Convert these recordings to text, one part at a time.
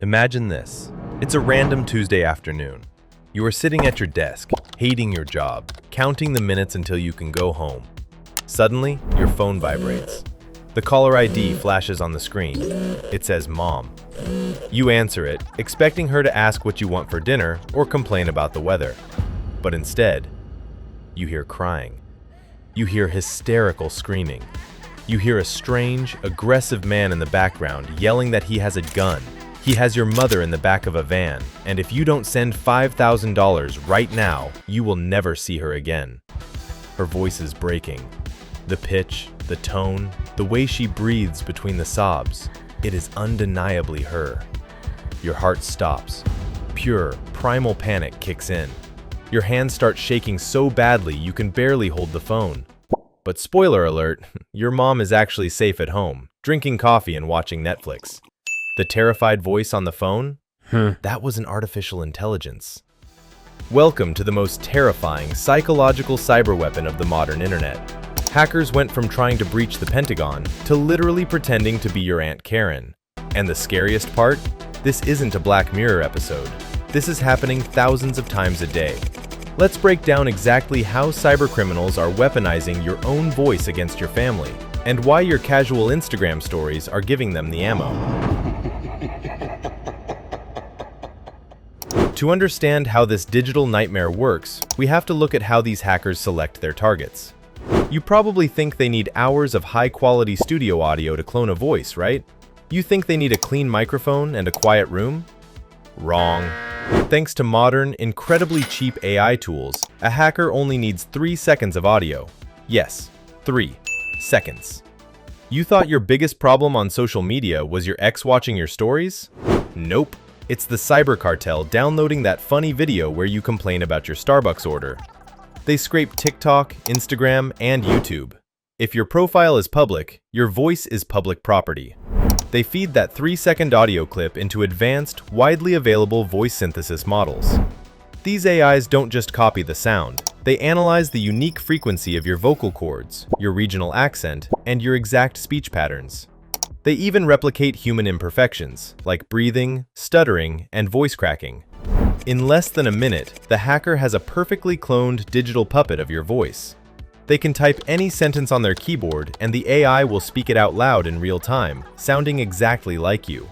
Imagine this. It's a random Tuesday afternoon. You are sitting at your desk, hating your job, counting the minutes until you can go home. Suddenly, your phone vibrates. The caller ID flashes on the screen. It says Mom. You answer it, expecting her to ask what you want for dinner or complain about the weather. But instead, you hear crying. You hear hysterical screaming. You hear a strange, aggressive man in the background yelling that he has a gun. He has your mother in the back of a van, and if you don't send $5,000 right now, you will never see her again. Her voice is breaking. The pitch, the tone, the way she breathes between the sobs, it is undeniably her. Your heart stops. Pure, primal panic kicks in. Your hands start shaking so badly you can barely hold the phone. But spoiler alert, your mom is actually safe at home, drinking coffee and watching Netflix. The terrified voice on the phone? That was an artificial intelligence. Welcome to the most terrifying psychological cyberweapon of the modern internet. Hackers went from trying to breach the Pentagon to literally pretending to be your Aunt Karen. And the scariest part? This isn't a Black Mirror episode. This is happening thousands of times a day. Let's break down exactly how cybercriminals are weaponizing your own voice against your family, and why your casual Instagram stories are giving them the ammo. To understand how this digital nightmare works, we have to look at how these hackers select their targets. You probably think they need hours of high-quality studio audio to clone a voice, right? You think they need a clean microphone and a quiet room? Wrong. Thanks to modern, incredibly cheap AI tools, a hacker only needs 3 seconds of audio. Yes, 3 seconds. You thought your biggest problem on social media was your ex watching your stories? Nope. It's the cyber cartel downloading that funny video where you complain about your Starbucks order. They scrape TikTok, Instagram, and YouTube. If your profile is public, your voice is public property. They feed that 3-second audio clip into advanced, widely available voice synthesis models. These AIs don't just copy the sound, they analyze the unique frequency of your vocal cords, your regional accent, and your exact speech patterns. They even replicate human imperfections, like breathing, stuttering, and voice cracking. In less than a minute, the hacker has a perfectly cloned digital puppet of your voice. They can type any sentence on their keyboard, and the AI will speak it out loud in real time, sounding exactly like you.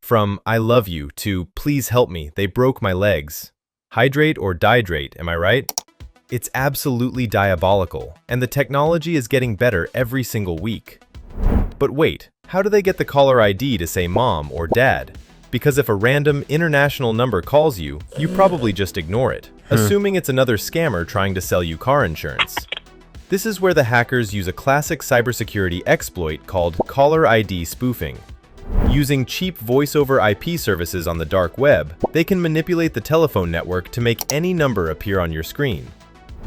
From "I love you" to "please help me, they broke my legs." Hydrate or dihydrate, am I right? It's absolutely diabolical, and the technology is getting better every single week. But wait, how do they get the caller ID to say mom or dad? Because if a random international number calls you, you probably just ignore it, assuming it's another scammer trying to sell you car insurance. This is where the hackers use a classic cybersecurity exploit called caller ID spoofing. Using cheap voice-over IP services on the dark web, they can manipulate the telephone network to make any number appear on your screen.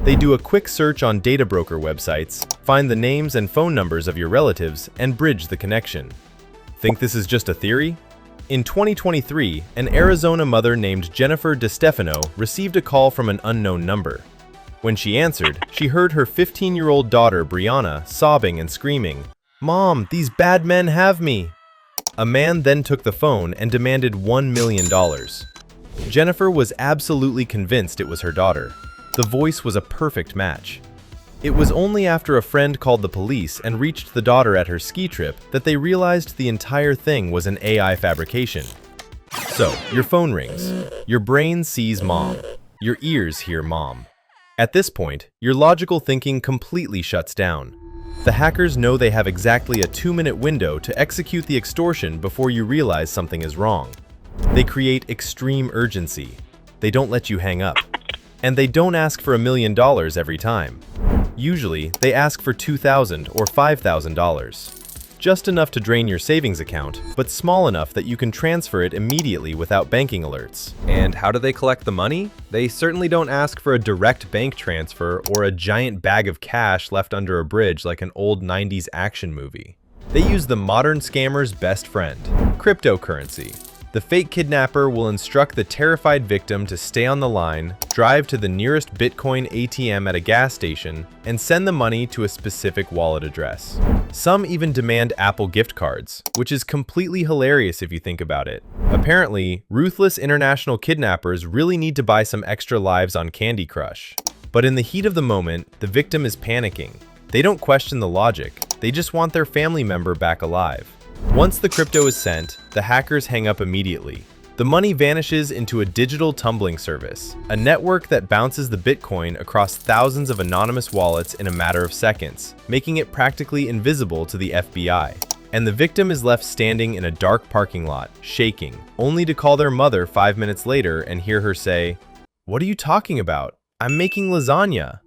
They do a quick search on data broker websites, find the names and phone numbers of your relatives, and bridge the connection. Think this is just a theory? In 2023, an Arizona mother named Jennifer DeStefano received a call from an unknown number. When she answered, she heard her 15-year-old daughter, Brianna, sobbing and screaming, "Mom, these bad men have me!" A man then took the phone and demanded $1 million. Jennifer was absolutely convinced it was her daughter. The voice was a perfect match. It was only after a friend called the police and reached the daughter at her ski trip that they realized the entire thing was an AI fabrication. So, your phone rings. Your brain sees mom. Your ears hear mom. At this point, your logical thinking completely shuts down. The hackers know they have exactly a 2-minute window to execute the extortion before you realize something is wrong. They create extreme urgency. They don't let you hang up. And they don't ask for $1 million every time. Usually, they ask for $2,000 or $5,000. Just enough to drain your savings account, but small enough that you can transfer it immediately without banking alerts. And how do they collect the money? They certainly don't ask for a direct bank transfer or a giant bag of cash left under a bridge like an old 90s action movie. They use the modern scammer's best friend, cryptocurrency. The fake kidnapper will instruct the terrified victim to stay on the line, drive to the nearest Bitcoin ATM at a gas station, and send the money to a specific wallet address. Some even demand Apple gift cards, which is completely hilarious if you think about it. Apparently, ruthless international kidnappers really need to buy some extra lives on Candy Crush. But in the heat of the moment, the victim is panicking. They don't question the logic, they just want their family member back alive. Once the crypto is sent, the hackers hang up immediately. The money vanishes into a digital tumbling service, a network that bounces the Bitcoin across thousands of anonymous wallets in a matter of seconds, making it practically invisible to the FBI. And the victim is left standing in a dark parking lot, shaking, only to call their mother 5 minutes later and hear her say, "What are you talking about? I'm making lasagna."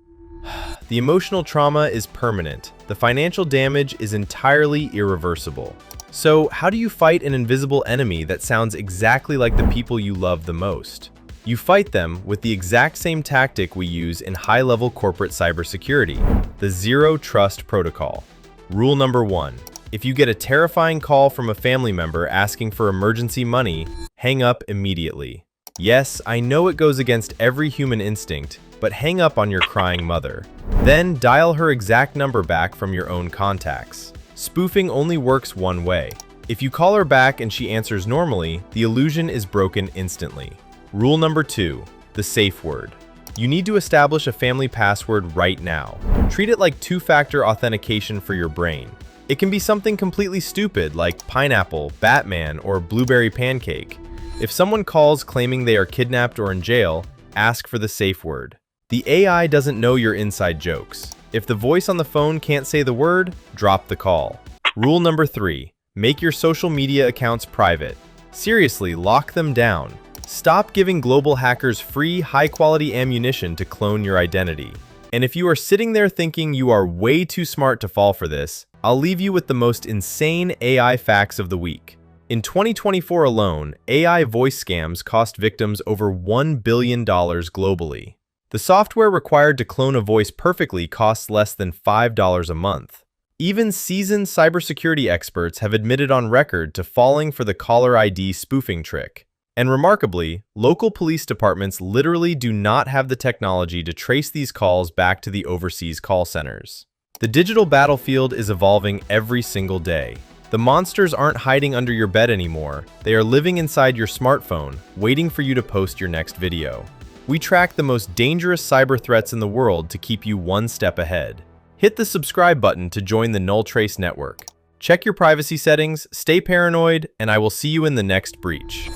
The emotional trauma is permanent. The financial damage is entirely irreversible. So, how do you fight an invisible enemy that sounds exactly like the people you love the most? You fight them with the exact same tactic we use in high-level corporate cybersecurity, the Zero Trust Protocol. Rule number 1. If you get a terrifying call from a family member asking for emergency money, hang up immediately. Yes, I know it goes against every human instinct, but hang up on your crying mother. Then dial her exact number back from your own contacts. Spoofing only works one way. If you call her back and she answers normally, the illusion is broken instantly. Rule number 2, the safe word. You need to establish a family password right now. Treat it like two-factor authentication for your brain. It can be something completely stupid like pineapple, Batman, or blueberry pancake. If someone calls claiming they are kidnapped or in jail, ask for the safe word. The AI doesn't know your inside jokes. If the voice on the phone can't say the word, drop the call. Rule number 3, make your social media accounts private. Seriously, lock them down. Stop giving global hackers free, high-quality ammunition to clone your identity. And if you are sitting there thinking you are way too smart to fall for this, I'll leave you with the most insane AI facts of the week. In 2024 alone, AI voice scams cost victims over $1 billion globally. The software required to clone a voice perfectly costs less than $5 a month. Even seasoned cybersecurity experts have admitted on record to falling for the caller ID spoofing trick. And remarkably, local police departments literally do not have the technology to trace these calls back to the overseas call centers. The digital battlefield is evolving every single day. The monsters aren't hiding under your bed anymore. They are living inside your smartphone, waiting for you to post your next video. We track the most dangerous cyber threats in the world to keep you one step ahead. Hit the subscribe button to join the NullTrace network. Check your privacy settings, stay paranoid, and I will see you in the next breach.